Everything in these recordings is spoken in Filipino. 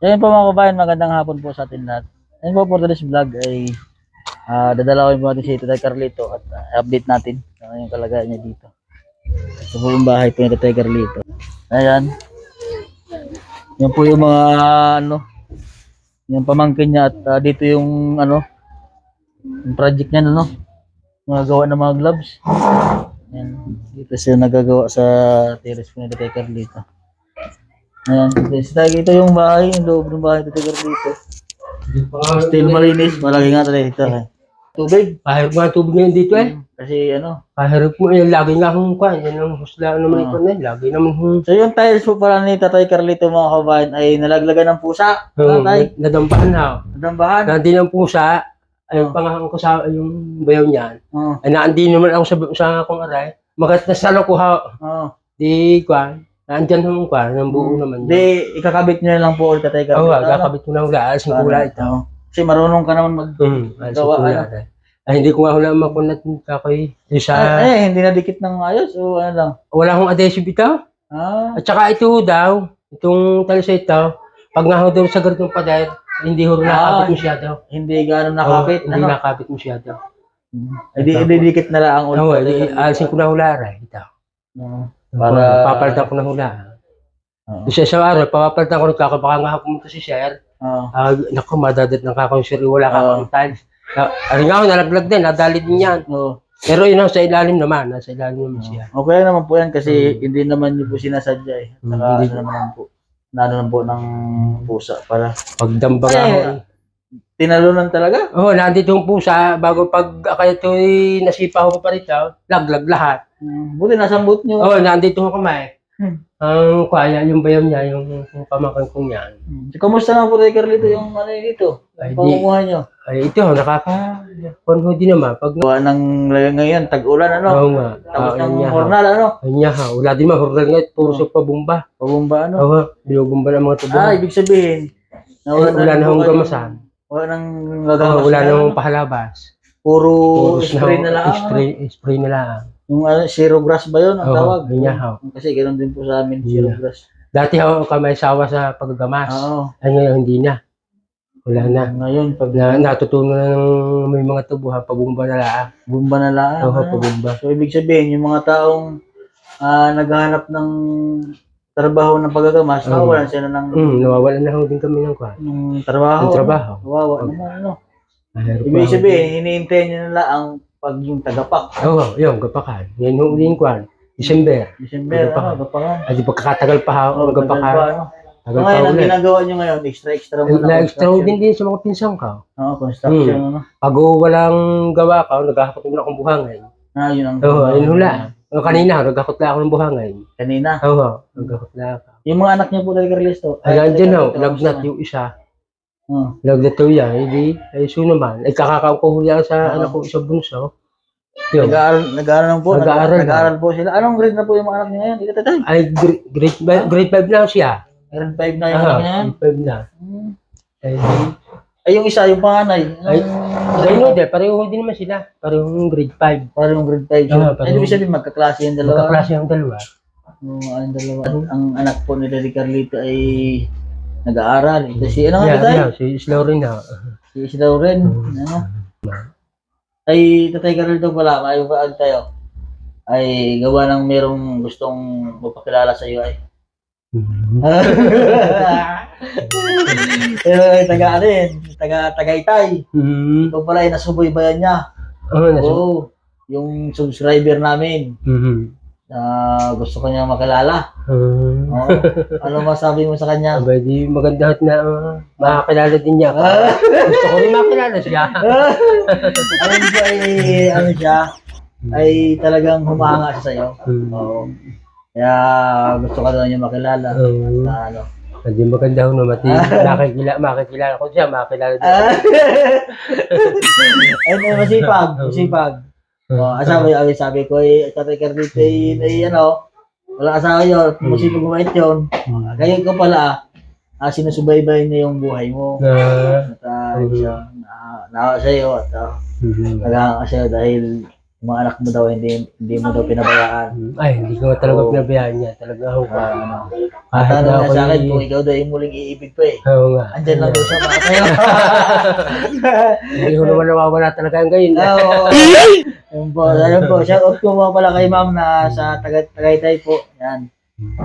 So yun po mga kabayan, magandang hapon po sa atin lahat. Ayun po for today's vlog ay dadalawin po natin si Tatay Carlito at update natin yung kalagayan niya dito. Ito po yung bahay po ni Tatay Carlito. Ayan. Yan po yung mga yung pamangkin niya at dito yung yung project niya mga gawa ng mga gloves. Ayan. Dito siya nagagawa sa terrace po ni Tatay Carlito. Ayan, ito yung bahay, yung loob ng bahay dito dito. Still malinis, malaki nga talaga ito. Tubig. Pahirap nga tubig ngayon dito eh. Kasi Pahirap mo yan, lagi nga akong kuhan. Yan ang husla naman ito na lagi naman. So yung tiles po pala ni Tatay Carlito mga kabayan ay nalaglagan ng pusa. Tatay. Nadambahan na. Nadambahan? Nandi ng pusa, ayun pangahan ko sa yung bayaw niyan. Ay naandi naman ako sa akong aray. Magat na salo ko ha. Di kuhan. Nandyan naman ka, ng buo naman. Di, ikakabit nyo lang po ulit Tatay Carlito. Oo, kakabit ko na hula. Alas ng hula ito. Kasi marunong ka naman mag-gawa. Ay, hindi ko nga hula makunat kakoy. Hindi na dikit ng ayos o ano lang? Wala akong adhesive ito. At saka ito daw, itong talisa ito, pag nga daw sa ganitong pader, hindi ho nakakabit masyado. Hindi gano'n nakakabit. Hindi nakakabit masyado. Hindi dikit na lang ulit. Oo, alisin ko na hula rin. Ito. Para papalitan ko na hula. Isa sa araw, papalitan ko rin baka nga pumunta si Sir. Naku, madadat ng kakong Sir, wala kakong tiles. Aring nga ako, nalaglag din, nadali din yan. Pero yun sa ilalim naman, nasa ilalim naman siya. Okay naman po yan kasi hindi naman niyo po sinasadya eh. Saka naman po ng pusa para. Pagdamba nga ako. Tinalunan talaga? Oo, nandito yung pusa, bago pag kaya ito'y nasipa ko pa rito, laglag lahat. Buti nasambot nyo. Oo, nandito ko kamay. Ang kaya, yung bayaw niya, yung pamakan kong yan. Kamusta nga po Tatay Carlito yung dito? Pangunguha nyo? Ay, ito, nakaka-convo din naman. Pag gawa ng ngayon, tag-ulan Oo nga. Tapos ng hornal Ayun nga ha, wala din hornal nga, puro sa pabumba. Pabumba Oo, binubumba ng mga tubo. Ibig sabihin, wala na akong gamasan. Wala nang gagamas. Wala na akong pahalabas. Puro spray na lang. Spray na lang. Yung zero grass ba yun ang tawag? Kasi ganoon din po sa amin, zero grass. Dati ako may sawa sa paggamas. Ay ngayon hindi na. Wala na. Ngayon, pag natutunan na ng may mga tubo, pabumba na lang. Bumba na lang. Oo, pabumba. So, ibig sabihin, yung mga taong naghahanap ng trabaho ng paggamas, nawawalan sila ng... nawawalan na din kami ng trabaho. Nawawalan naman, ibig sabihin, hinihintayin nyo na lang pag yung tagapak. Oo, yung gapakan. Yan yung uling kwan. December, gapakan. Ay, di pagkakatagal pa ako, gapakan. Ngayon, ang ginagawa nyo ngayon, extra mo na extra din sa mga pinsang ka. Construction, Pag walang gawa ka, naghahakot mo na akong buhangay. Yun ang... Oo, yun hula. Kanina, naghahakot na ako ng buhangay. Kanina? Oo, naghahakot na ako. Yung mga anak niya po Tatay Carlito? Ay, andyan lagnat yung isa. Lagnat to yan, hindi. Ay, so naman. Ay, kakakaw ko huli sa anak ko isa bunso. Nag-aaral po sila. Anong grade na po yung mga anak niya ngayon? Dito, Tatay? Ay, grade 5 na siya. Grade 5 na yung anak niya ngayon? Grade 5 na. Ay, yung isa, yung panganay. Pareho din naman sila. Parehong grade 5. Parehong grade 5. Ay, ibig sabihin, magkaklase yung dalawa. Magkaklase yung dalawa. Ang anak po ni Tatay Carlito ay nag-aaral. Ito si, ano nga Tatay? Si Lauren na. Si Lauren. Ay, Tatay Carlito pala, ayaw ba tayo? Ay, gawa ng merong gustong magpakilala sa iyo ay. Taga-Tagaytay. Ito pala ay nasubaybayan niya. Yung subscriber namin. Gusto ko niya makilala. Ano masabi mo sa kanya? Di maganda na makakilala din niya. Gusto ko rin makilala siya. Ano siya? Ay talagang humanga siya sa'yo. Kaya gusto ka daw niya makilala. Hindi maganda ho naman. Makikilala ko siya, makikilala din. Ay, masipag. Sabi ko, Tatay Carlito, wala asawa yun, masipag kumait yun. Kaya ko pala, sinusubaybay niya yung buhay mo. At naawa sa'yo at nagahanga sa'yo dahil yung mga anak mo daw hindi mo daw pinabayaan. Ay, hindi ko talaga Oo. pinabayaan niya. Talaga ako. Ano. Kahit At ano na na ako sa akin, kung ikaw daw yung muling iibig pa eh. Oo nga. Andyan lang daw siya para sa'yo. Hindi ko naman nawawala talaga ang gayon. Oo. Ayun po, shout out ko po pala kay ma'am na sa Tagaytay po. Yan.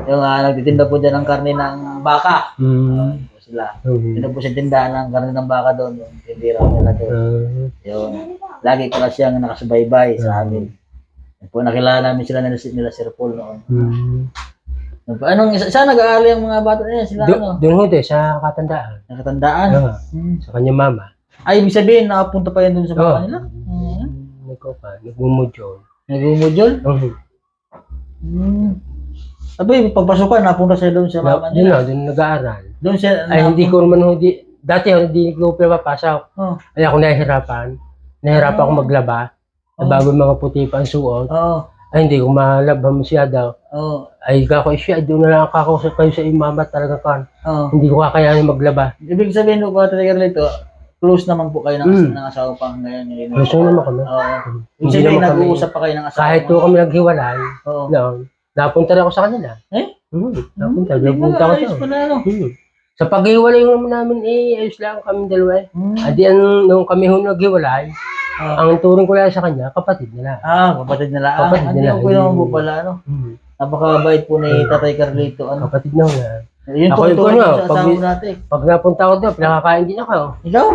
Yung nagtitinda po dyan ng karne ng baka. Po sila. Yun po siya tindahan ng karne ng baka doon. Yung tindira nila doon. Yun. Lagi ko na siyang nakasubaybay sa amin. Yun po, nakilala namin sila nila Sir Paul noon. Anong saan nag-aaral yung mga bata niya? Sila ano? Doon ho din, sa katandaan. Nakatandaan? Sa kanyang mama. Ay, ibig sabihin, nakapunta pa yan doon sa baka nila? Nagmumudyon. Nagmumudyon? Sabi, pagpasukan, napunta siya doon sa mama Doon nila. na, doon nag-aaral. Doon siya, Ay, hindi ko naman ho, dati hindi ko pinapapasok. Ay, ako nahihirapan. Nahihirapan ako maglaba. Bago yung mga puti pa ang suot. Ay, hindi ko malabhan masyado. Ay, kako siya, doon na lang kakausap kayo sa imama talaga kan. Hindi ko kakayanin maglaba. Ibig sabihin po, talaga nito, close naman po kayo ng asawa pa ngayon. Close naman kami. Ibig sabihin, nag-uusap pa kayo ng asawa. Kahit po kami naghiwalay, napunta rin ako sa kanila. Napunta ako sa sa paghiwalay naman namin, ayos lang kami dalawa. Adi, nung kami naghiwalay, ang turing ko lang sa kanya, kapatid nila. Kapatid nila. Kapatid nila. Hindi ko naman po pala, ano. Napakabait po ni Tatay Carlito. Kapatid na nga. Yun po, ito sa asawa natin. Pag napunta ako doon, pinakakain din ako. Ikaw?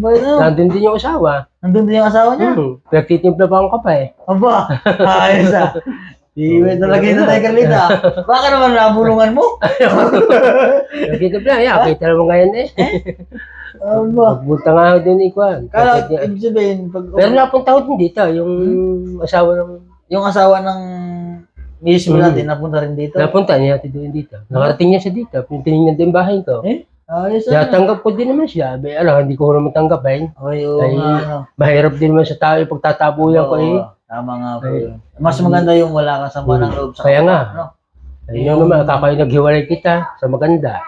Bait na. Nandun din yung asawa. Nandun din yung asawa niya? Pinagtitimpla pa akong kape. Aba, ayos ah. Iwet talaga yung Tatay Carlito. Baka naman nabulungan mo? Pinagtitimpla, kita naman ngayon eh. Aba. Pagpunta nga ako doon ikuan. Kala, ibig sabihin, pero napunta ako din dito, yung asawa ng... Yung asawa ng misis mo natin, napunta rin dito? Napunta niya doon dito. Nakarating niya siya dito. Tinignan din bahay ko. Ayos Kaya tanggap ko din naman siya. Hindi ko naman tanggapin. Mahirap din naman sa tao yung pagtatabuyan ko eh. Tama nga po yun. Mas maganda yung wala kang sama ng loob sa kaya nga. Ayun naman, kakayo naghiwalay kita sa maganda.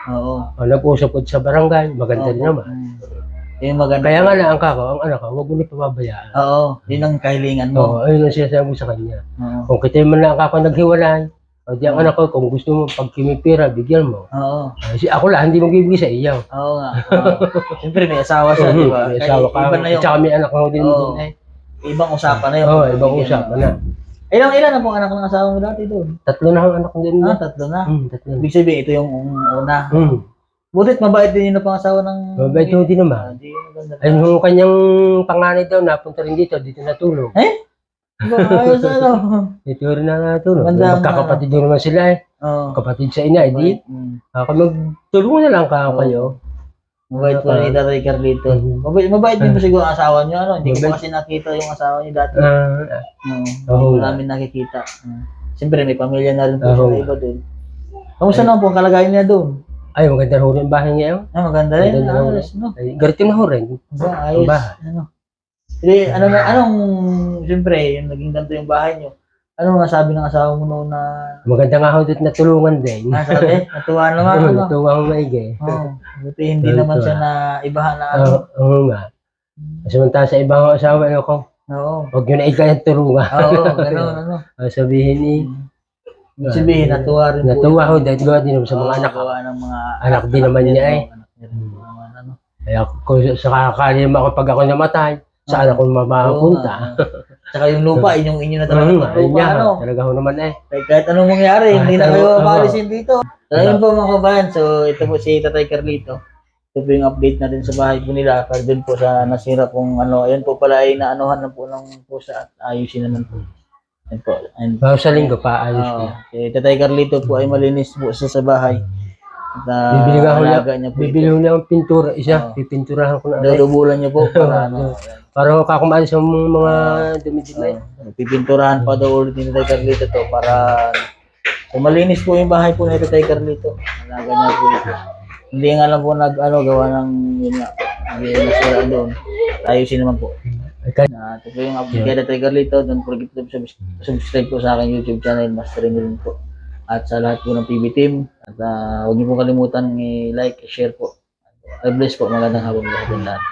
Nag-usap ko sa barangay, maganda din naman. Yung maganda. Kaya nga na ang anak ko, huwag mo na pababayaan. Yun ang kahilingan mo. Ayun ang sinasabi mo sa kanya. Kung kita man lang ako naghiwalay, o di ang anak ko, kung gusto mo, pag kimipira, bigyan mo. Ako lang, hindi magbibigay sa iyo. Oo nga. Siyempre may asawa siya, di ba? May asawa ka. Tsaka may anak ko din mo din. Ibang usapan na yun. Ibang usapan na. Ilan na pong anak ng asawa mo dati doon? 3 na ang anak ko din. 3 na? 3. Ibig sabihin, ito yung una. Butit, mabait din yun na pang asawa ng... Mabait mo din naman. Ayun yung kanyang panganay daw, napunta rin dito natulog. Ayos ano? Dito rin na natulog. Maganda, Magkakapatid din naman sila eh. Kapatid sa ina, edi. Magtulungan na lang kayo. Mabait po ni Tatay Carlito. Mabait din po siguro ang asawa niyo, ano? Hindi ko kasi nakita yung asawa niyo dati. Hindi ko namin nakikita. Siyempre, may pamilya na rin po sa iba doon. Kamusta naman po ang kalagayan niya doon? Ay, maganda ho rin bahay niya. Maganda rin. Ayos, no? Ganito na ho rin. Ayos. Anong, siyempre, yung naging ganito yung bahay niyo. Ano nga sabi ng asawa mo noon na... Maganda nga ho dito natulungan din. Sabi? Natuwa naman. Natuwa ang maigi. Buti hindi naman siya na ibahan na ano. Oo nga. Samantala sa ibang asawa, huwag nyo na ikaw tulungan. Gano'n. Sabihin ni... Sabihin, natuwa rin po. Natuwa ho dahil gawa din sa mga anak. Anak din naman niya eh. Kaya kung sa kakali naman ako pag ako namatay, saan ako mamapunta? Tsaka yung lupa, inyo na talaga lupa, ano? Talaga ho naman eh. Kahit anong mangyari, hindi na kayo mabalisin dito. So, yun po mga kabayan. So, ito po si Tatay Carlito. Ito po yung update natin sa bahay po nila. Para dun po sa nasira kung ano. Ayan po pala ay naanuhan na po ng pusa at ayusin naman po. Ayan po. Sa linggo pa, ayos niya. Si Tatay Carlito po ay malinis po sa bahay. At bibili ko niya ang pintura. Pipinturahan ko na. Dalubulan niya po para ano. Para kakumaan sa mga dumi-dumi. Pipinturahan pa daw ulit ni Tatay Carlito to para malinis po yung bahay po ni Tatay Carlito. Alaga niya po ito. Hindi nga lang po gawa ng yun nga. Hindi nasira doon. Ayusin naman po. Ito po yung update kay Tatay Carlito. Don't forget to subscribe po sa aking YouTube channel, Master Rin po. At sa lahat po ng PB team. At huwag niyo po kalimutan i-like, i-share po. God bless po. Magandang hapon po sa lahat.